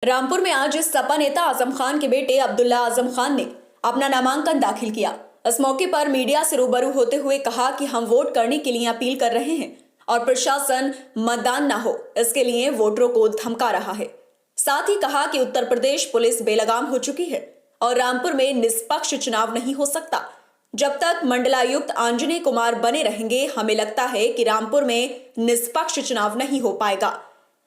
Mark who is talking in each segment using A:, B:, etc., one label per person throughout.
A: रामपुर में आज सपा नेता आजम खान के बेटे अब्दुल्ला आजम खान ने अपना नामांकन दाखिल किया। इस मौके पर मीडिया से रूबरू होते हुए कहा कि हम वोट करने के लिए अपील कर रहे हैं और प्रशासन मतदान न हो इसके लिए वोटरों को धमका रहा है। साथ ही कहा कि उत्तर प्रदेश पुलिस बेलगाम हो चुकी है और रामपुर में निष्पक्ष चुनाव नहीं हो सकता। जब तक मंडलायुक्त आंजनेय कुमार बने रहेंगे, हमें लगता है कि रामपुर में निष्पक्ष चुनाव नहीं हो पाएगा।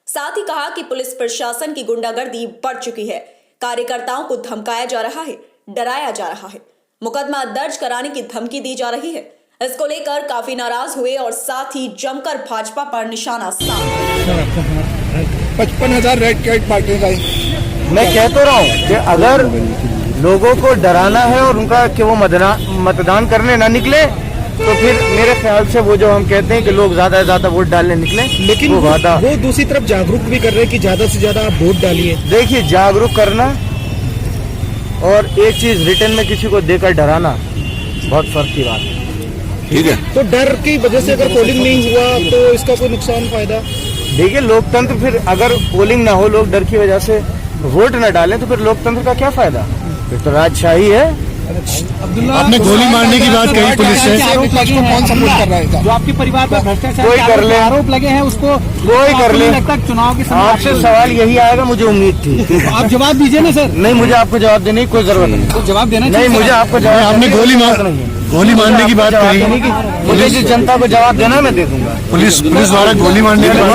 A: साथ ही कहा कि पुलिस प्रशासन की गुंडागर्दी बढ़ चुकी है, कार्यकर्ताओं को धमकाया जा रहा है, डराया जा रहा है, मुकदमा दर्ज कराने की धमकी दी जा रही है। इसको लेकर काफी नाराज हुए और साथ ही जमकर भाजपा पर निशाना साधा।
B: 55,000 रेड कैट पार्टी का।
C: मैं कह तो रहा हूँ कि अगर लोगों को डराना है और उनका कि वो मतदान करने ना निकले, तो फिर मेरे ख्याल से वो जो हम कहते हैं कि लोग ज्यादा से ज्यादा वोट डालने निकले,
B: लेकिन वो दूसरी तरफ जागरूक भी कर रहे हैं कि ज्यादा से ज्यादा आप वोट डालिए।
C: देखिए, जागरूक करना और एक चीज रिटर्न में किसी को देकर डराना बहुत फर्क की बात है।
B: ठीक है, तो डर की वजह से अगर पोलिंग नहीं हुआ तो इसका कोई नुकसान फायदा?
C: देखिए, लोकतंत्र फिर अगर पोलिंग ना हो, लोग डर की वजह से वोट न डालें, तो फिर लोकतंत्र का क्या फायदा? फिर तो राजशाही है।
D: आपने गोली मारने की बात कही पुलिस से,
B: कौन सपोर्ट कर रहा है?
E: जो आपके परिवार पर भ्रष्टाचार
C: कोई कर ले,
E: आरोप लगे हैं उसको
C: कोई कर ले।
E: तक चुनाव के समय
C: आपसे सवाल यही आएगा, मुझे उम्मीद थी।
E: आप जवाब दीजिए ना सर।
C: नहीं, मुझे आपको जवाब देने की कोई जरूरत नहीं।
E: तो जवाब देना
C: नहीं, मुझे आपको जवाब,
D: आपने गोली मारने की बात कही,
C: मुझे जिस जनता को जवाब देना मैं दे दूंगा।
D: पुलिस द्वारा गोली मारने की बात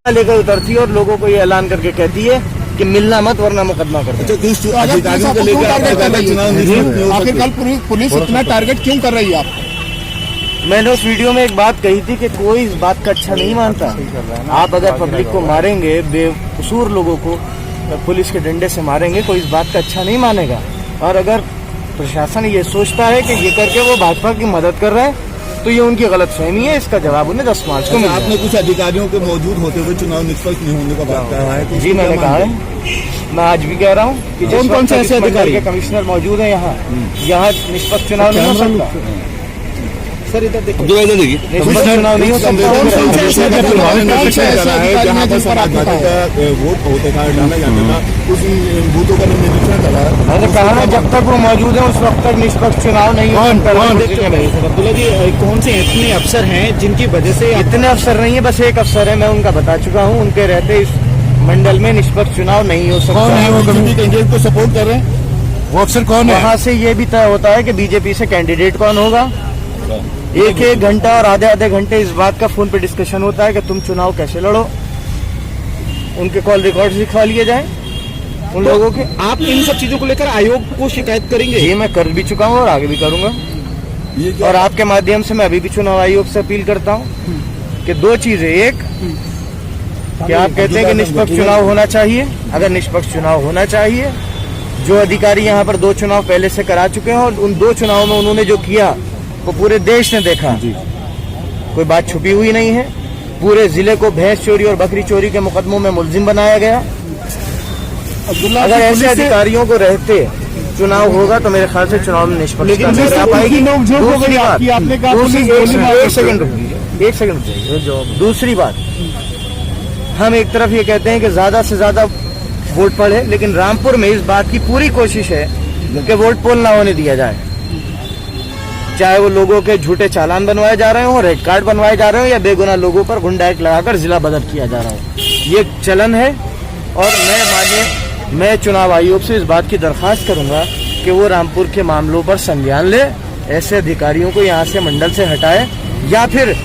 C: लेकर उतरती है और लोगों को ये ऐलान करके कहती है कि मिलना मत वरना मुकदमा कर दो।
B: आखिरकार पुलिस इतना टारगेट क्यों कर रही है आप?
C: मैंने उस वीडियो में एक बात कही थी कि कोई इस बात का अच्छा नहीं मानता। आप अगर पब्लिक को मारेंगे, बेकसूर लोगों को पुलिस के डंडे से मारेंगे, कोई इस बात का अच्छा नहीं मानेगा। और अगर प्रशासन ये सोचता है कि ये करके वो भाजपा की मदद कर रहा है, तो ये उनकी गलतफहमी है। इसका जवाब उन्हें 10 मार्च को।
B: आपने कुछ अधिकारियों के मौजूद होते हुए चुनाव निष्पक्ष नहीं होने का बात कहा है?
C: जी, मैंने कहा है, मैं आज भी कह रहा हूँ कि
B: कौन से ऐसे अधिकारी
C: के कमिश्नर मौजूद हैं यहाँ निष्पक्ष चुनाव नहीं हो सकता।
B: सर इधर देखिए,
C: निष्पक्ष चुनाव नहीं हो सकता।
B: वोट होते था, डाला जाता था, उस बूथों का निरीक्षण करा।
C: मैंने कहा ना, जब तक वो मौजूद है उस वक्त तक निष्पक्ष चुनाव नहीं हो सकता।
B: अब्दुल्ला जी, कौन से इतने अफसर हैं जिनकी वजह से?
C: इतने अफसर नहीं है, बस एक अफसर है, मैं उनका बता चुका हूँ। उनके रहते इस मंडल में निष्पक्ष चुनाव नहीं हो सकता।
B: वो कैंडिडेट को सपोर्ट कर रहे हैं?
D: वो अफसर कौन है?
C: वहाँ से ये भी तय होता है कि बीजेपी से कैंडिडेट कौन होगा। एक घंटा और आधे घंटे इस बात का फोन पे डिस्कशन होता है कि तुम चुनाव कैसे लड़ो। उनके कॉल रिकॉर्ड दिखवा लिए जाए उन लोगों के।
B: आप इन सब चीजों को लेकर आयोग को शिकायत करेंगे?
C: ये मैं कर भी चुका हूँ और आगे भी करूंगा। और आपके माध्यम से मैं अभी भी चुनाव आयोग से अपील करता हूँ कि दो चीजें। एक कि आप कहते हैं कि निष्पक्ष चुनाव होना चाहिए। अगर निष्पक्ष चुनाव होना चाहिए, जो अधिकारी यहाँ पर 2 चुनाव पहले से करा चुके हैं और उन 2 चुनावों में उन्होंने जो किया वो पूरे देश ने देखा, कोई बात छुपी हुई नहीं है। पूरे जिले को भैंस चोरी और बकरी चोरी के मुकदमों में मुलजिम बनाया गया। अगर ऐसे अधिकारियों को रहते चुनाव होगा तो मेरे ख्याल से चुनाव में निष्पक्षता नहीं पाएगी। दूसरी बात, हम एक तरफ ये कहते हैं कि ज्यादा से ज्यादा वोट पड़े, लेकिन रामपुर में इस बात की पूरी कोशिश है कि वोट पोल ना होने दिया जाए। चाहे वो लोगों के झूठे चालान बनवाए जा रहे हो, रेड कार्ड बनवाए जा रहे हो, या बेगुनाह लोगों पर गुंडा एक्ट लगाकर जिला बदल किया जा रहा हो, ये चलन है। और मैं चुनाव आयोग से इस बात की दरखास्त करूंगा कि वो रामपुर के मामलों पर संज्ञान ले, ऐसे अधिकारियों को यहाँ से मंडल से हटाए, या फिर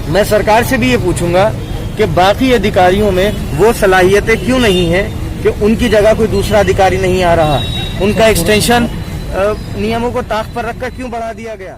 C: मैं सरकार से भी ये पूछूंगा कि बाकी अधिकारियों में वो सलाहियतें क्यों नहीं है कि उनकी जगह कोई दूसरा अधिकारी नहीं आ रहा, उनका एक्सटेंशन नियमों को ताक पर रखकर क्यों बढ़ा दिया गया।